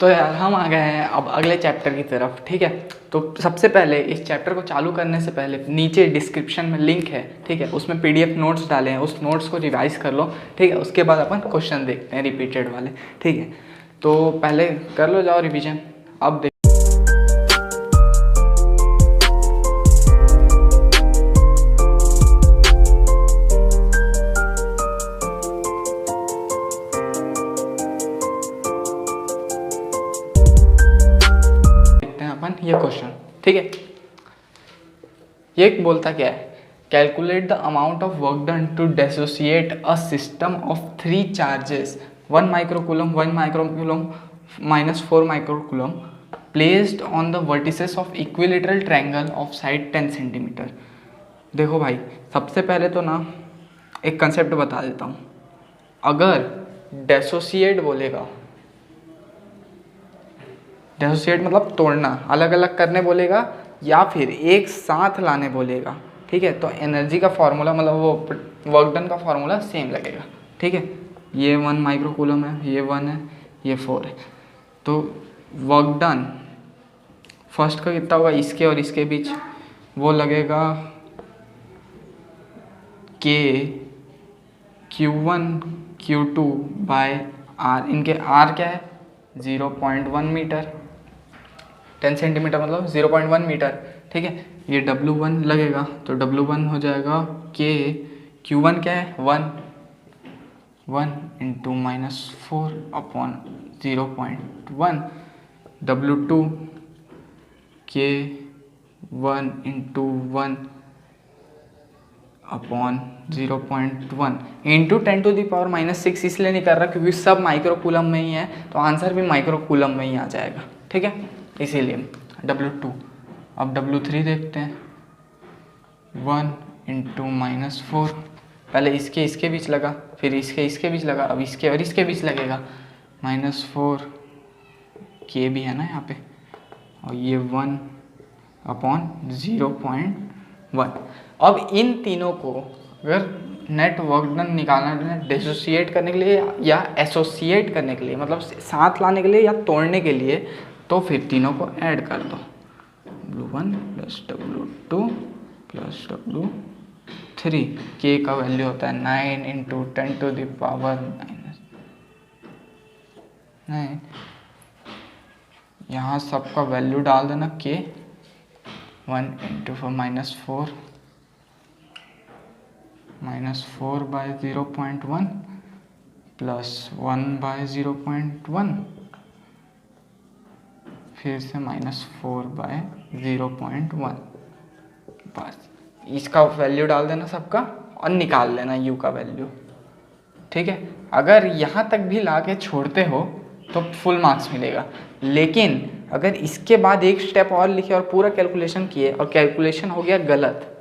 तो यार हम आ गए हैं अब अगले चैप्टर की तरफ, ठीक है। तो सबसे पहले इस चैप्टर को चालू करने से पहले नीचे डिस्क्रिप्शन में लिंक है, ठीक है, उसमें पीडीएफ नोट्स डाले हैं, उस नोट्स को रिवाइज कर लो, ठीक है। उसके बाद अपन क्वेश्चन देखते हैं रिपीटेड वाले, ठीक है। तो पहले कर लो जाओ रिविजन। अब देख ये क्वेश्चन, ठीक है। ये बोलता क्या है, calculate the amount of work done to dissociate a system of 3 charges 1 microcoulomb 1 microcoulomb -4 microcoulomb placed on the vertices of equilateral triangle of side 10 centimetre. देखो भाई, सबसे पहले तो ना एक कंसेप्ट बता देता हूँ। अगर डिसोसिएट बोलेगा, डिसोसिएट मतलब तोड़ना, अलग अलग करने बोलेगा या फिर एक साथ लाने बोलेगा, ठीक है, तो एनर्जी का फार्मूला मतलब वो वर्क डन का फार्मूला सेम लगेगा, ठीक है। ये 1 माइक्रोकूलम है, ये 1 है, ये 4 है। तो वर्क डन फर्स्ट का कितना होगा, इसके और इसके बीच, वो लगेगा के Q1 Q2 बाय आर। इनके आर क्या है, 0.1 मीटर, 10 सेंटीमीटर मतलब 0.1 मीटर, ठीक है। ये W1 लगेगा, तो W1 हो जाएगा के Q1 क्या है 1 इंटू -4 अपॉन 0.1, W2 के 1 इंटू 1 अपॉन 0.1 इंटू 10⁻⁻⁶ इसलिए नहीं कर रहा क्योंकि सब माइक्रोकूलम में ही है, तो आंसर भी माइक्रोकूलम में ही आ जाएगा, ठीक है, इसीलिए W2। अब W3 देखते हैं, 1 इंटू -4, पहले इसके बीच लगा, फिर इसके बीच लगा, अब इसके और इसके बीच लगेगा, -4 के भी है ना यहाँ पे, और ये 1 अपॉन 0.1। अब इन तीनों को अगर नेट वर्क डन निकालना है डिसोसिएट करने के लिए या एसोसिएट करने के लिए, मतलब साथ लाने के लिए या तोड़ने के लिए, तो फिर तीनों को ऐड कर दो, W1 plus W2 plus W3। के का वैल्यू होता है 9 इंटू 10⁻⁹ यहाँ सबका वैल्यू डाल देना, के 1 इंटू -4 बाय 0.1 प्लस 1 बाय 0.1 फिर से -4 बाय 0.1। बस इसका वैल्यू डाल देना सबका और निकाल लेना यू का वैल्यू, ठीक है। अगर यहाँ तक भी ला के छोड़ते हो तो फुल मार्क्स मिलेगा, लेकिन अगर इसके बाद एक स्टेप और लिखे और पूरा कैलकुलेशन किए और कैलकुलेशन हो गया गलत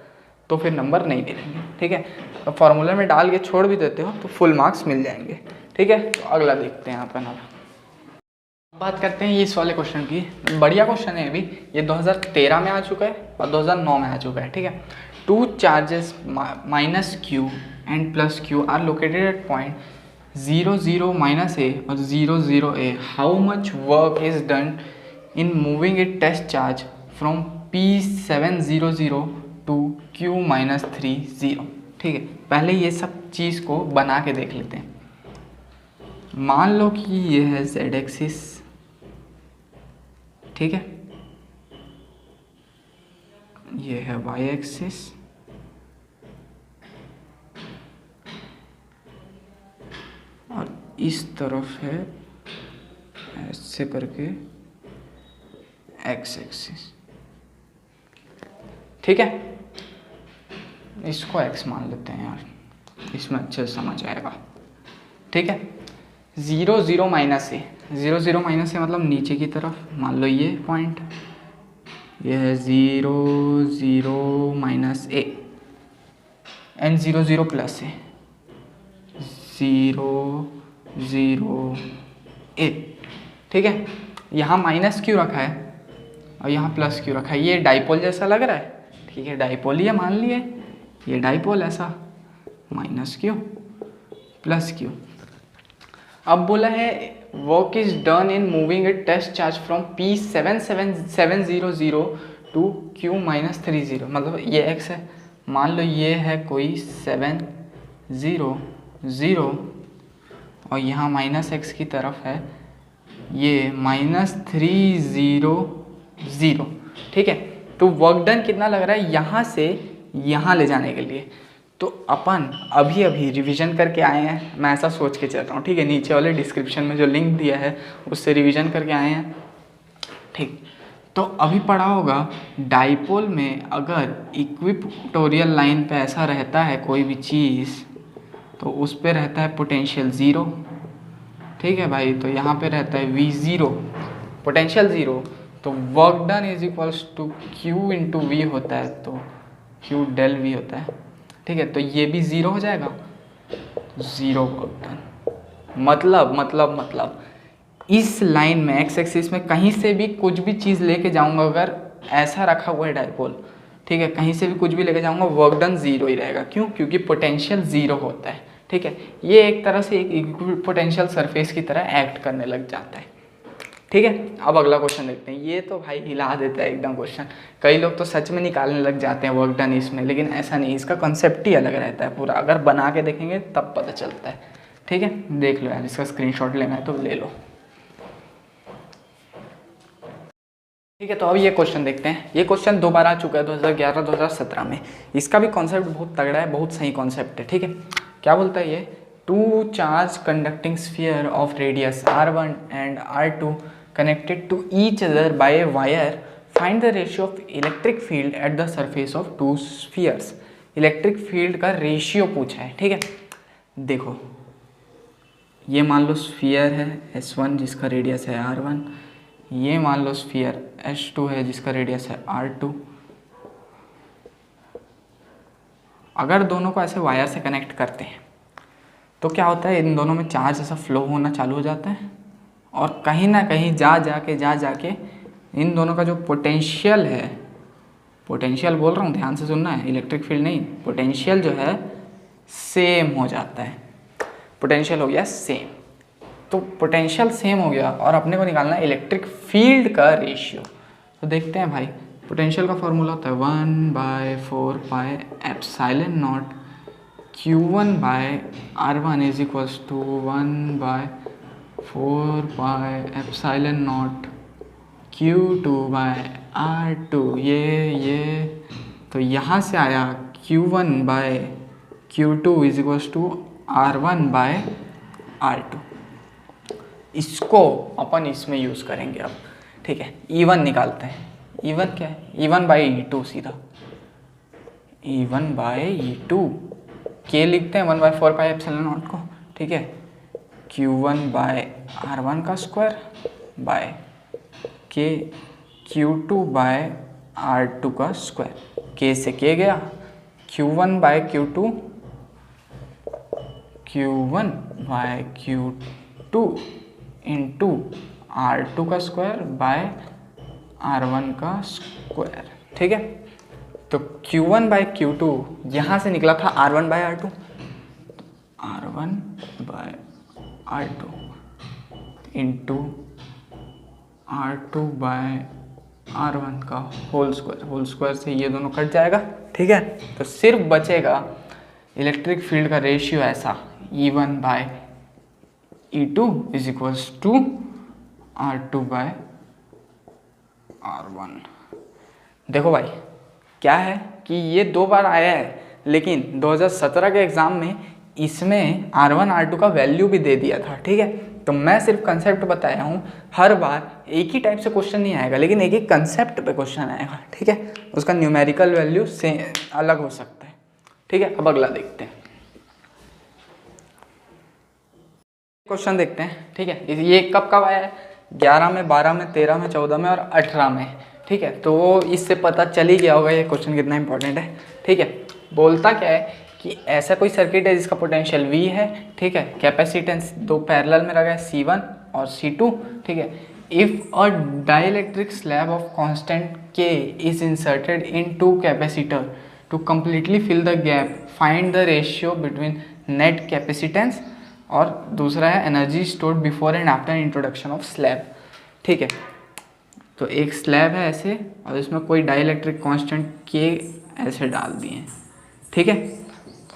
तो फिर नंबर नहीं मिलेंगे, ठीक है। तो फार्मूला में डाल के छोड़ भी देते हो तो फुल मार्क्स मिल जाएंगे, ठीक है। तो अगला देखते हैं अपन। अब बात करते हैं इस वाले क्वेश्चन की। बढ़िया क्वेश्चन है, अभी ये 2013 में आ चुका है और 2009 में आ चुका है, ठीक है। 2 charges -q and +q are located at point 0 0 -a और 0 0 a। How much work is done in moving a test charge from P700 to Q-30, ठीक है। पहले ये सब चीज़ को बना के देख लेते हैं। मान लो कि ये है z एक्सिस, ठीक है, ये है y एक्सिस, और इस तरफ है ऐसे करके x एक्सिस, ठीक है। इसको x मान लेते हैं यार, इसमें अच्छे से समझ आएगा, ठीक है। 0 0 -a, 0 0 -a मतलब नीचे की तरफ, मान लो ये पॉइंट, ये है 0 0 -a एंड 0 0 +a, 0 0 a, ठीक है। यहाँ माइनस क्यों रखा है और यहाँ प्लस क्यों रखा है, ये डाइपोल जैसा लग रहा है, ठीक है, डाइपोल ही है मान लिए, ये डाइपोल ऐसा, माइनस क्यों प्लस क्यों। अब बोला है work is done in moving a test charge from P7700 to Q-30, मतलब ये x है, मान लो ये है कोई 700 और यहाँ -x की तरफ है ये -300, ठीक है। तो वर्क डन कितना लग रहा है यहाँ से यहाँ ले जाने के लिए, तो अपन अभी अभी रिवीजन करके आए हैं, मैं ऐसा सोच के चल रहा हूँ, ठीक है। नीचे वाले डिस्क्रिप्शन में जो लिंक दिया है उससे रिवीजन करके आए हैं, ठीक। तो अभी पढ़ा होगा डाइपोल में अगर इक्विटोरियल लाइन पे ऐसा रहता है कोई भी चीज़ तो उस पे रहता है पोटेंशियल 0, ठीक है भाई। तो यहाँ पे रहता है V0, पोटेंशियल 0, तो work done is equals to Q into V होता है, तो Q डेल V होता है, ठीक है। तो ये भी 0 हो जाएगा, 0 वर्क डन। मतलब इस लाइन में एक्स एक्सिस में कहीं से भी कुछ भी चीज़ लेके जाऊंगा, अगर ऐसा रखा हुआ है डाइपोल, ठीक है, कहीं से भी कुछ भी लेके जाऊंगा वर्क डन 0 ही रहेगा। क्यों? क्योंकि पोटेंशियल 0 होता है, ठीक है। ये एक तरह से एक पोटेंशियल सरफेस की तरह एक्ट करने लग जाता है, ठीक है। अब अगला क्वेश्चन देखते हैं। ये तो भाई हिला देता है एकदम क्वेश्चन, कई लोग तो सच में निकालने लग जाते हैं वर्क डन इसमें, लेकिन ऐसा नहीं, इसका कॉन्सेप्ट ही अलग रहता है पूरा, अगर बना के देखेंगे तब पता चलता है, ठीक है। देख लो यार, इसका स्क्रीनशॉट लेना है तो ले लो, ठीक है। तो अब ये क्वेश्चन देखते हैं। ये क्वेश्चन 2 बार आ चुका है, 2011-2017 में। इसका भी कॉन्सेप्ट बहुत तगड़ा है, बहुत सही कॉन्सेप्ट है, ठीक है। क्या बोलता है ये, 2 charge conducting sphere of radius R1 and R2 connected to each other by a wire, find the ratio of electric field at the surface of 2 spheres. Electric field का रेशियो पूछा है, ठीक है। देखो ये मान लो स्फीयर है S1 जिसका रेडियस है R1, ये मान लो स्फीयर S2 है जिसका रेडियस है R2। अगर दोनों को ऐसे वायर से कनेक्ट करते हैं तो क्या होता है, इन दोनों में चार्ज ऐसा फ्लो होना चालू हो जाता है और कहीं ना कहीं जा जाके इन दोनों का जो पोटेंशियल है, पोटेंशियल बोल रहा हूँ ध्यान से सुनना है, इलेक्ट्रिक फील्ड नहीं, पोटेंशियल जो है सेम हो जाता है। पोटेंशियल हो गया सेम, तो पोटेंशियल सेम हो गया और अपने को निकालना है इलेक्ट्रिक फील्ड का रेशियो। तो देखते हैं भाई, पोटेंशियल का फॉर्मूला होता है 1/4 pi epsilon naught Q1/R1 is equals to 1/4 pi epsilon naught Q2/R2। ये तो यहाँ से आया Q1/Q2 is equals to R1/R2। इसको अपन इसमें यूज़ करेंगे अब, ठीक है। E1 निकालते हैं। E1 क्या है, E1/E2 सीधा, E1/E2 के लिखते हैं 1/4 पाई एप्सिलॉन नॉट को, ठीक है। Q1/R1 का स्क्वायर बाय के Q2/R2 का स्क्वायर, के से के गया, Q1/Q2 इंटू R2 का स्क्वायर बाय R1 का स्क्वायर, ठीक है। तो Q1/Q2 यहाँ से निकला था R1/R2, R1/R2 इंटू R2/R1 का होल स्क्वायर से ये दोनों कट जाएगा, ठीक है। तो सिर्फ बचेगा इलेक्ट्रिक फील्ड का रेशियो ऐसा, E1/E2 is equals to R2/R1। देखो भाई क्या है कि ये 2 बार आया है, लेकिन 2017 के एग्ज़ाम में इसमें R1 R2 का वैल्यू भी दे दिया था, ठीक है। तो मैं सिर्फ कंसेप्ट बताया हूँ, हर बार एक ही टाइप से क्वेश्चन नहीं आएगा, लेकिन एक ही कंसेप्ट पे क्वेश्चन आएगा, ठीक है। उसका न्यूमेरिकल वैल्यू से अलग हो सकता है, ठीक है। अब अगला देखते हैं, क्वेश्चन देखते हैं, ठीक है। ये कब कब आया है, 11 में, 12 में, 13 में, 14 में और 18 में, ठीक है। तो इससे पता चल ही गया होगा ये क्वेश्चन कितना इंपॉर्टेंट है, ठीक है। बोलता क्या है कि ऐसा कोई सर्किट है जिसका पोटेंशियल V है, ठीक है। कैपेसिटेंस 2 पैरेलल में लगा है C1 और C2, ठीक है। If a dielectric slab of constant K is inserted in 2 capacitor to completely fill the gap, find the ratio between net capacitance और दूसरा है energy stored before and after introduction of slab. ठीक है, तो एक slab है ऐसे और इसमें कोई डाइलेक्ट्रिक कांस्टेंट के ऐसे डाल दिए। ठीक है,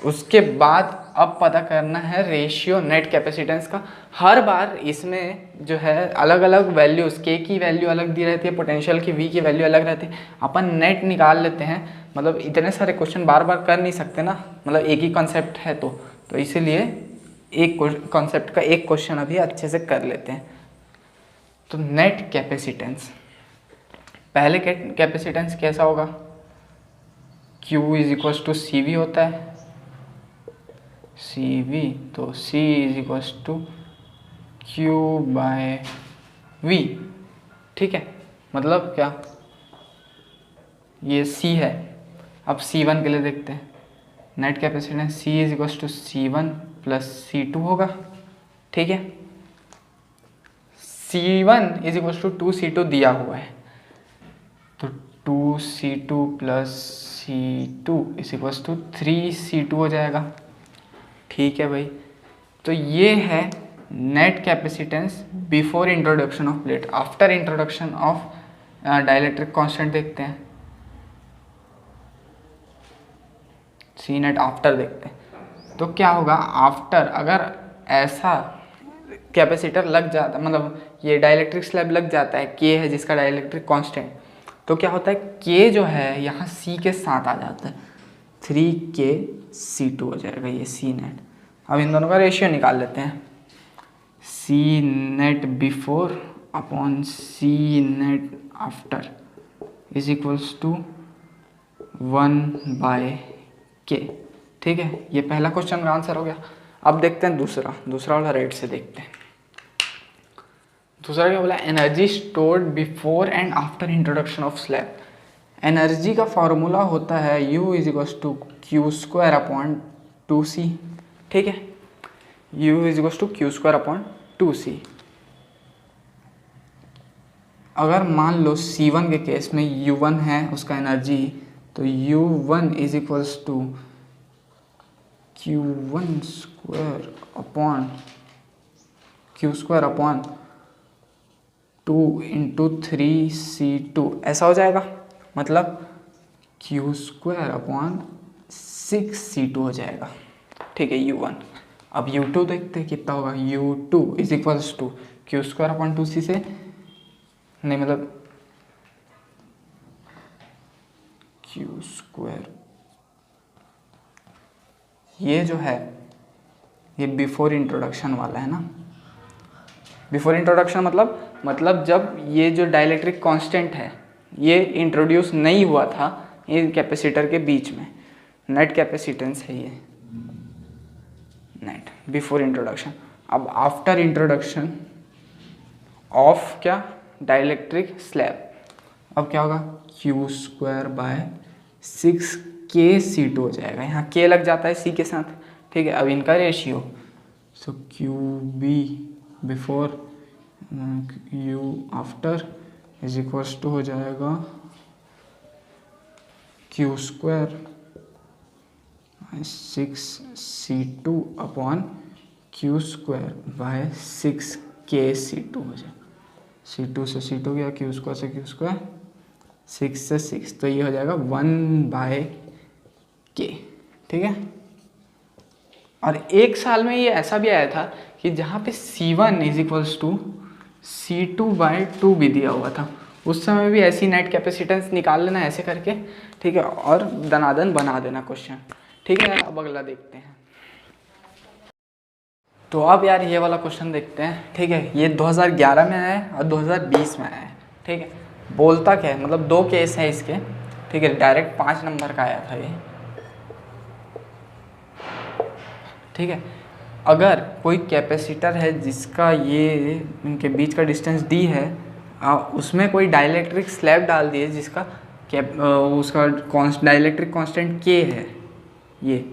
उसके बाद अब पता करना है रेशियो नेट कैपेसिटेंस का। हर बार इसमें जो है अलग अलग वैल्यूज़, के की वैल्यू अलग दी रहती है, पोटेंशियल की, वी की वैल्यू अलग रहती है। अपन नेट निकाल लेते हैं, मतलब इतने सारे क्वेश्चन बार बार कर नहीं सकते ना, मतलब एक ही कॉन्सेप्ट है तो इसीलिए एक कॉन्सेप्ट का एक क्वेश्चन अभी अच्छे से कर लेते हैं। तो नेट कैपेसिटेंस, पहले कैपेसिटेंस कैसा होगा, Q is equals to C V होता है, सी वी, तो C is equals to Q by V। ठीक है, मतलब क्या, ये C है। अब C1 के लिए देखते हैं, net capacitance C is equals to C1 plus C2 होगा। ठीक है, C1 is equals to 2C2 दिया हुआ है, तो 2C2 plus C2 is equals to 3C2 हो जाएगा। ठीक है भाई, तो ये है net capacitance before introduction of plate. After introduction of dielectric constant देखते हैं, सी नेट आफ्टर देखते हैं। तो क्या होगा, आफ्टर अगर ऐसा कैपेसिटर लग जाता, मतलब ये डाइलेक्ट्रिक स्लैब लग जाता है, के है जिसका डाइलेक्ट्रिक कांस्टेंट, तो क्या होता है, के जो है यहाँ सी के साथ आ जाता है, 3KC2 हो जाएगा ये सी नेट। अब इन दोनों का रेशियो निकाल लेते हैं, C net before upon C net after is equals to 1/K। ठीक है, ये पहला क्वेश्चन का आंसर हो गया। अब देखते हैं दूसरा वाला रेट से देखते हैं। दूसरा क्या बोला, energy stored before and after introduction of slab. Energy का फॉर्मूला होता है U is equals to Q square upon 2C। ठीक है, U is equals to Q square upon 2C। अगर मान लो C1 के केस में U1 है उसका एनर्जी, तो U1 is equals to Q1 square upon 2 into 3C2 ऐसा हो जाएगा, मतलब Q स्क्वायर अपॉन 6C2 हो जाएगा। ठीक है, U1। अब U2 देखते हैं कितना होगा, U2 is equals to Q square upon 2C से, नहीं मतलब Q स्क्वायर, ये जो है ये बिफोर इंट्रोडक्शन वाला है ना। बिफोर इंट्रोडक्शन मतलब जब ये जो डाइलेक्ट्रिक कांस्टेंट है ये इंट्रोड्यूस नहीं हुआ था इन कैपेसिटर के बीच में, नेट कैपेसिटेंस है ये, नेट बिफोर इंट्रोडक्शन। अब आफ्टर इंट्रोडक्शन ऑफ क्या, डाइलेक्ट्रिक स्लैब, अब क्या होगा, Q स्क्वायर बाय 6KC2 हो जाएगा, यहाँ K लग जाता है C के साथ। ठीक है, अब इनका ratio, so QB before U after is equals to हो जाएगा Q स्क्वायर 6C2 अपॉन Q स्क्वायर बाय 6KC2 हो जाएगा। C2 से C2 गया, Q स्क्वायर से Q स्क्वायर, 6 से 6, तो ये हो जाएगा 1/K। ठीक है, और एक साल में ये ऐसा भी आया था कि जहाँ पे C1 is equals to C2/2 भी दिया हुआ था, उस समय भी ऐसी नेट कैपेसिटेंस निकाल लेना ऐसे करके। ठीक है, और दनादन बना देना क्वेश्चन। ठीक है, अब अगला देखते हैं। तो अब यार ये वाला क्वेश्चन देखते हैं। ठीक है, ये 2011 में आया है और 2020 में आया है। ठीक है, बोलता क्या है, मतलब दो केस है इसके। ठीक है, डायरेक्ट 5 नंबर का आया था ये। ठीक है, अगर कोई कैपेसिटर है जिसका ये इनके बीच का डिस्टेंस d है, उसमें कोई डाइलेक्ट्रिक स्लैब डाल दिए जिसका उसका डाइलेक्ट्रिक कांस्टेंट k है ये।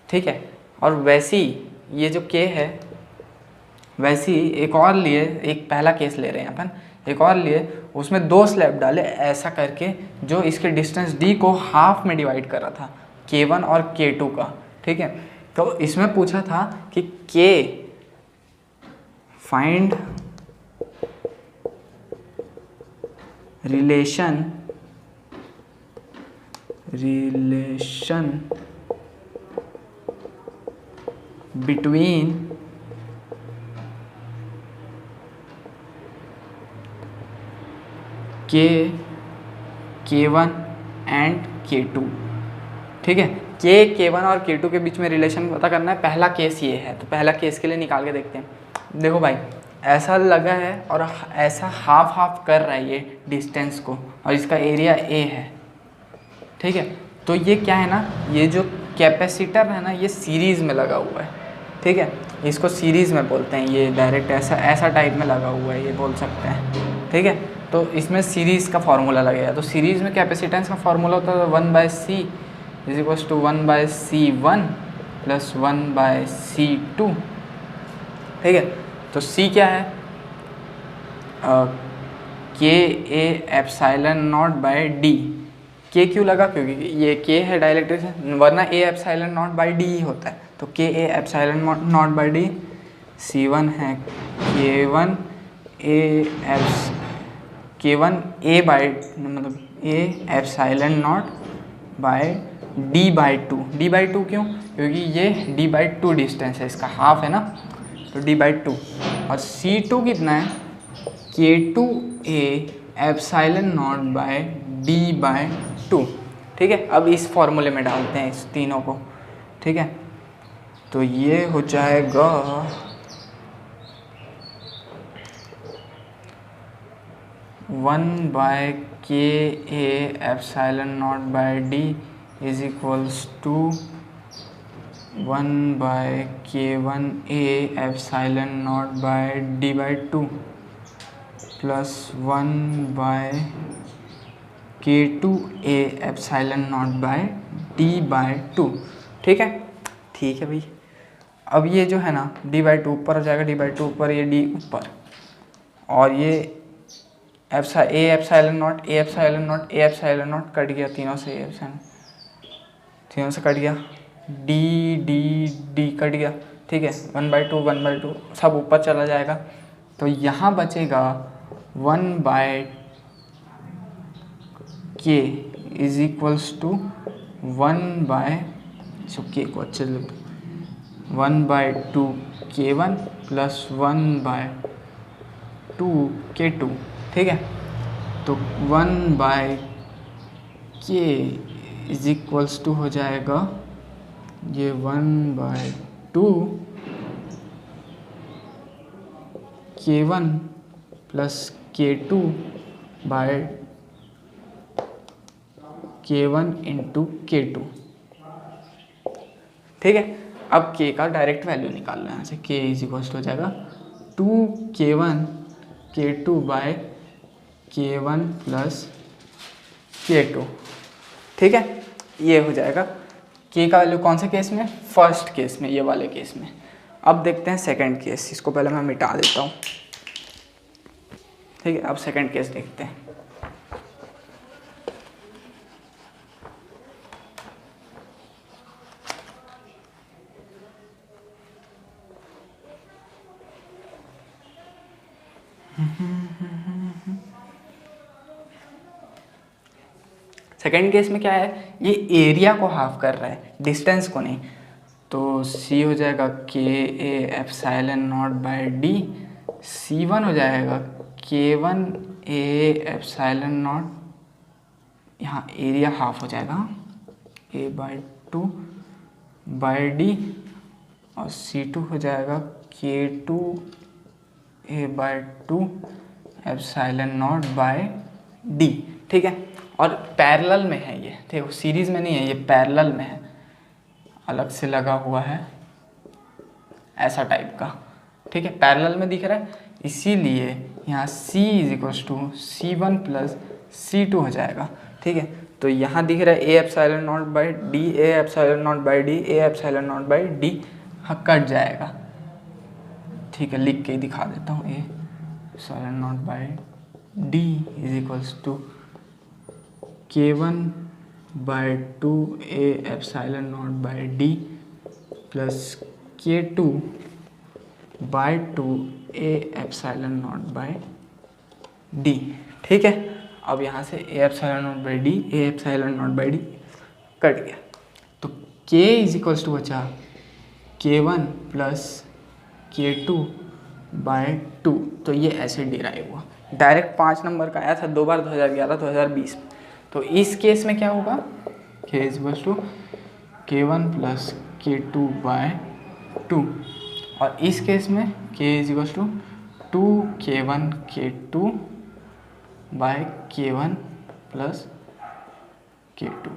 ठीक है, और वैसी ये जो k है, वैसी एक और लिए, एक पहला केस ले रहे हैं अपन, एक और लिए, उसमें 2 स्लैब डाले ऐसा करके जो इसके डिस्टेंस d को हाफ में डिवाइड कर रहा था, k1 और k2 का। ठीक है, तो इसमें पूछा था कि के find relation between K1 and K2। ठीक है, K1 और K2 के बीच में रिलेशन पता करना है। पहला केस ये है, तो पहला केस के लिए निकाल के देखते हैं। देखो भाई, ऐसा लगा है और ऐसा हाफ हाफ कर रहा है ये डिस्टेंस को, और इसका एरिया A है। ठीक है, तो ये क्या है ना, ये जो कैपेसिटर है ना, ये सीरीज़ में लगा हुआ है। ठीक है, इसको सीरीज़ में बोलते हैं, ये डायरेक्ट ऐसा टाइप में लगा हुआ है, ये बोल सकते हैं। ठीक है, तो इसमें सीरीज़ का फार्मूला लगेगा। तो सीरीज़ में कैपेसिटेंस का फार्मूला होता है 1/C is equals to 1/C1 plus 1/C2। ठीक है, तो C क्या है, K A epsilon not by D। K क्यों लगा, क्योंकि ये K है डाइलेक्ट्रिक, वरना A epsilon not by D ही होता है। तो K A epsilon not by D। C1 है K1 A बाय मतलब A epsilon not by D/2। D/2 क्यों, क्योंकि ये D/2 डिस्टेंस है, इसका हाफ है ना, तो D/2। और C2 कितना है, K2A epsilon not by D/2। ठीक है, अब इस फॉर्मूले में डालते हैं इस तीनों को। ठीक है, तो ये हो जाएगा 1/KA epsilon not by D is equals to 1/K1A epsilon not by D/2 plus 1/K2A epsilon not by D/2। ठीक है, ठीक है भाई। अब ये जो है ना D/2 ऊपर हो जाएगा, D/2 ऊपर, ये D ऊपर, और ये A एप्साइलन नॉट कट गया, तीनों से कट गया, D कट गया। ठीक है, 1/2 सब ऊपर चला जाएगा, तो यहाँ बचेगा 1/K is equals to 1/K को अच्छे से 1/2K1 प्लस 1/2K2। ठीक है, तो 1/K इज इक्वल्स टू हो जाएगा ये 1/2K1 plus K1 into K2। ठीक है, अब K का डायरेक्ट वैल्यू निकालना है। K इज इक्वल्स टू हो जाएगा 2K1 K1 प्लस K2। ठीक है, ये हो जाएगा K का वैल्यू कौन से केस में, फर्स्ट केस में, ये वाले केस में। अब देखते हैं सेकंड केस, इसको पहले मैं मिटा देता हूँ। ठीक है, अब सेकंड केस देखते हैं। सेकेंड केस में क्या है, ये एरिया को हाफ कर रहा है, डिस्टेंस को नहीं। तो C हो जाएगा KA epsilon not by D। C1 हो जाएगा K1A एप्साइलन नॉट, यहाँ एरिया हाफ हो जाएगा A/2 बाय D, और C2 हो जाएगा K2A/2 epsilon not by D। ठीक है, और पैरेलल में है ये, देखो सीरीज में नहीं है, ये पैरेलल में है, अलग से लगा हुआ है ऐसा टाइप का। ठीक है, पैरेलल में दिख रहा है, इसीलिए यहाँ C is equals to C1 plus C2 हो जाएगा। ठीक है, तो यहाँ दिख रहा है A epsilon nought by D, A epsilon nought by D, A epsilon nought by D, हाँ कट जाएगा। ठीक है, लिख के दिखा देता हूँ, A epsilon nought by D is equals to K1/2 A epsilon nought by D plus K2 by 2 A epsilon nought by D। ठीक है, अब यहाँ से A epsilon nought by D, A epsilon nought by D cut गया, तो K is equals to बचा K1 plus K2 by 2। तो ये ऐसे डिराइव हुआ, डायरेक्ट 5 नंबर का आया था 2 बार 2011 2020 में। तो इस केस में क्या होगा, K is equals to K1 plus K2 by 2, और इस केस में K is equals to 2K1 K2 by K1 plus K2।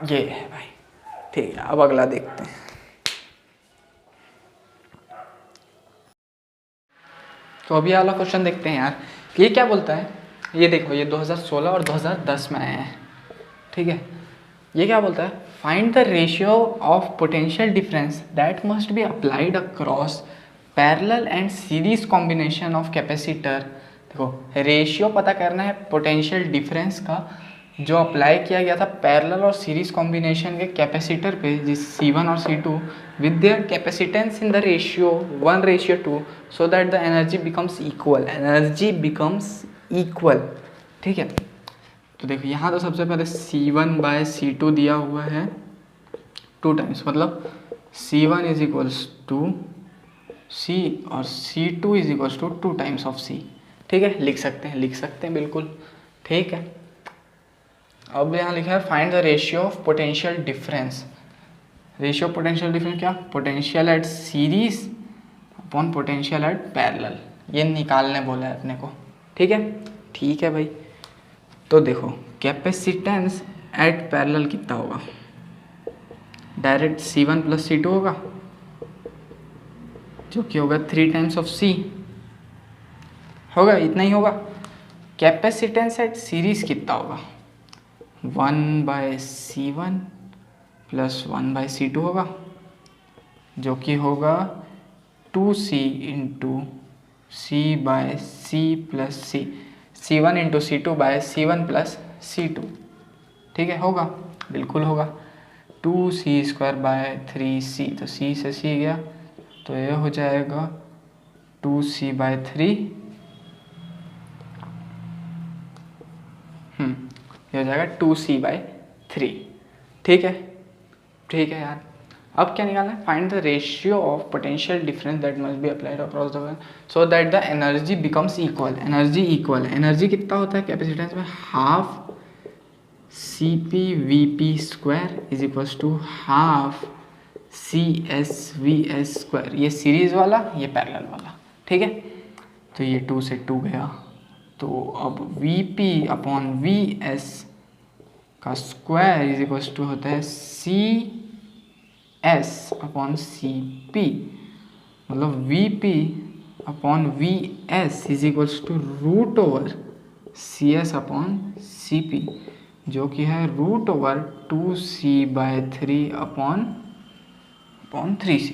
ये है भाई, ठीक है। अब अगला देखते हैं। तो अभी वाला क्वेश्चन देखते हैं यार, ये क्या बोलता है। ये देखो, ये 2016 और 2010 में आए हैं, ठीक है। ये क्या बोलता है, find the ratio of potential difference that must be applied across parallel and series combination of capacitor. देखो, रेशियो पता करना है पोटेंशियल डिफरेंस का जो अप्लाई किया गया था पैरेलल और सीरीज कॉम्बिनेशन के कैपेसिटर पे, जिस C1 और C2 with their capacitance in the ratio 1:2 so that the energy becomes equal. Energy becomes equal, ठीक है। तो देखो, यहाँ तो सबसे पहले C1 बाय C2 दिया हुआ है 2 टाइम्स, मतलब C1 is equals to C और C2 is equals to 2 times of C। ठीक है, लिख सकते हैं बिल्कुल, ठीक है। अब यहाँ लिखा है find the ratio of potential difference. Ratio of potential difference क्या, potential at series upon potential at parallel, ये निकालने बोला है अपने को, ठीक है भाई। तो देखो, कैपेसिटेंस एट पैरेलल कितना होगा, डायरेक्ट C1 प्लस C2 होगा, जो कि होगा 3 टाइम्स ऑफ C होगा, इतना ही होगा। कैपेसिटेंस एट सीरीज कितना होगा, 1/C1 प्लस 1/C2 होगा, जो कि होगा 2C into C/C plus C, C1 into C2 by C1 plus C2, ठीक है, होगा, बिल्कुल होगा। 2C² बाय 3C, तो C से C गया, तो ये हो जाएगा 2C/3, ये हो जाएगा 2C/3, ठीक है यार। अब क्या निकालना है, find the ratio of potential difference that must be applied across the so that the energy becomes equal. Energy equal है, एनर्जी कितना होता है कैपेसिटेंस में, half CP/Vp² is equals to half CS/Vs²। ये सीरीज वाला, ये पैरेलल वाला, ठीक है। तो ये 2 से 2 गया, तो अब Vp/Vs का स्क्वायर इज इक्वल्स टू होता है CS/Cp, मतलब Vp/Vs is equals to √CS/Cp, जो कि है √2C/3/3C।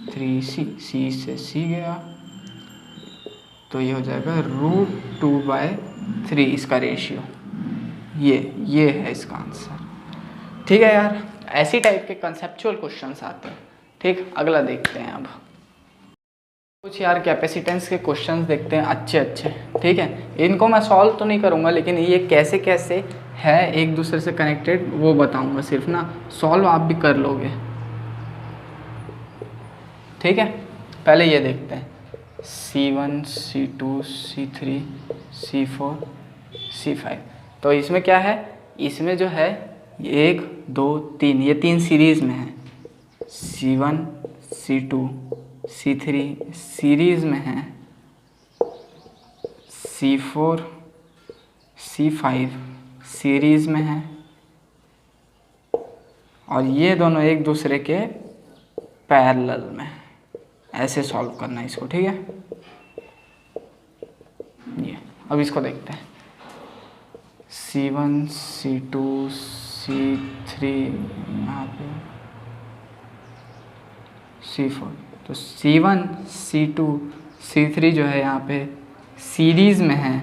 3C से C गया, तो ये हो जाएगा √2/3 इसका रेशियो। ये है इसका आंसर, ठीक है यार। ऐसी टाइप के कंसेप्चुअल क्वेश्चंस आते हैं, ठीक। अगला देखते हैं अब कुछ यार कैपेसिटेंस के क्वेश्चंस देखते हैं, अच्छे, ठीक है। इनको मैं सॉल्व तो नहीं करूँगा, लेकिन ये कैसे कैसे है एक दूसरे से कनेक्टेड वो बताऊँगा सिर्फ ना, सॉल्व आप भी कर लोगे, ठीक है। पहले ये देखते हैं, C1 C2 C3 C4 C5। तो इसमें क्या है, इसमें जो है 1 2 3, ये 3 सीरीज़ में है। C1 C2 C3 सीरीज़ में है, C4 C5 सीरीज़ में है, और ये दोनों एक दूसरे के पैरेलल में। ऐसे सॉल्व करना है इसको, ठीक है। ये अब इसको देखते हैं, C1 C2 C3 यहाँ पे C4। तो C1 C2 C3 जो है यहाँ पे सीरीज़ में है,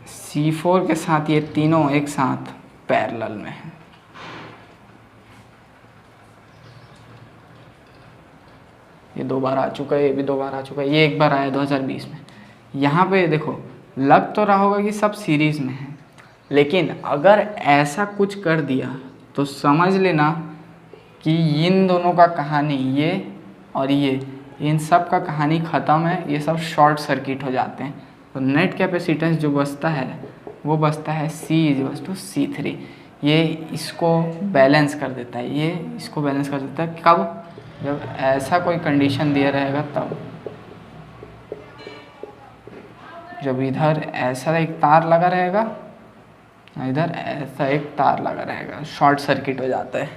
C4 के साथ ये तीनों एक साथ पैरेलल में है, ये 2 बार आ चुका है, ये भी 2 बार आ चुका है, ये एक बार आया 2020 में। यहाँ पे देखो लग तो रहा होगा कि सब सीरीज़ में है, लेकिन अगर ऐसा कुछ कर दिया तो समझ लेना कि इन दोनों का कहानी, ये और ये, इन सब का कहानी ख़त्म है, ये सब शॉर्ट सर्किट हो जाते हैं। तो नेट कैपेसिटेंस जो बचता है वो बचता है C=C3। ये इसको बैलेंस कर देता है, ये इसको बैलेंस कर देता है। कब? जब ऐसा कोई कंडीशन दिया रहेगा तब, जब इधर ऐसा एक तार लगा रहेगा, इधर ऐसा एक तार लगा रहेगा, शॉर्ट सर्किट हो जाता है।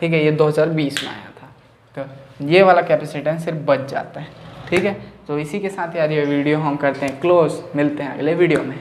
ठीक है, ये 2020 में आया था, तो ये वाला कैपेसिटेंस सिर्फ बच जाता है। ठीक है, तो इसी के साथ यार ये वीडियो हम करते हैं क्लोज, मिलते हैं अगले वीडियो में।